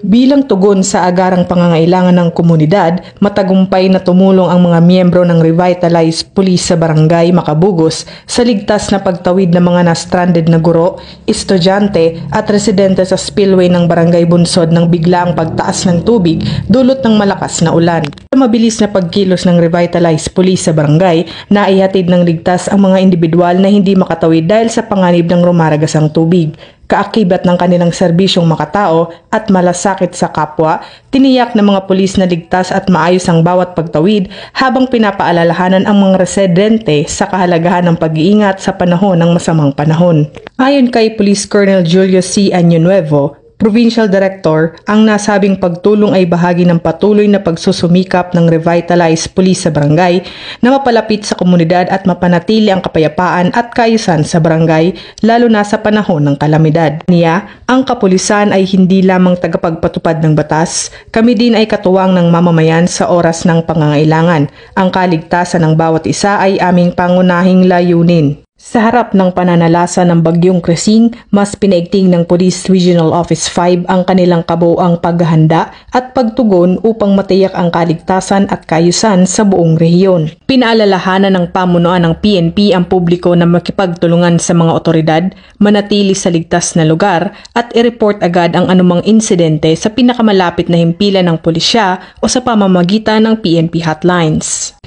Bilang tugon sa agarang pangangailangan ng komunidad, matagumpay na tumulong ang mga miyembro ng Revitalized Police sa Barangay Macabugos sa ligtas na pagtawid ng mga na-stranded na guro, estudyante at residente sa spillway ng Barangay Bunsod ng biglaang pagtaas ng tubig dulot ng malakas na ulan. Sa mabilis na pagkilos ng Revitalized Police sa barangay, naihatid ng ligtas ang mga individual na hindi makatawid dahil sa panganib ng rumaragasang tubig. Kaakibat ng kanilang serbisyong makatao at malasakit sa kapwa, tiniyak ng mga pulis na ligtas at maayos ang bawat pagtawid habang pinapaalalahanan ang mga residente sa kahalagahan ng pag-iingat sa panahon ng masamang panahon. Ayon kay Police Colonel Julio C. Año-Nuevo, Provincial Director, ang nasabing pagtulong ay bahagi ng patuloy na pagsusumikap ng Revitalized Police sa barangay na mapalapit sa komunidad at mapanatili ang kapayapaan at kaayusan sa barangay lalo na sa panahon ng kalamidad. Niya, ang kapulisan ay hindi lamang tagapagpatupad ng batas, kami din ay katuwang ng mamamayan sa oras ng pangangailangan. Ang kaligtasan ng bawat isa ay aming pangunahing layunin. Sa harap ng pananalasa ng Bagyong Crising, mas pinaigting ng Police Regional Office 5 ang kanilang kabuoang paghahanda at pagtugon upang matiyak ang kaligtasan at kaayusan sa buong rehiyon. Pinaalalahanan ng pamunuan ng PNP ang publiko na makipagtulungan sa mga otoridad, manatili sa ligtas na lugar at i-report agad ang anumang insidente sa pinakamalapit na himpilan ng pulisya o sa pamamagitan ng PNP hotlines.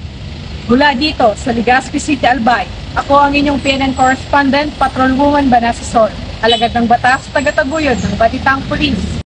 Mula dito sa Legazpi City, Albay, ako ang inyong PNN correspondent, Patrolwoman Banasa Sol, alagad ng batas, tagataguyod ng Batitang Police.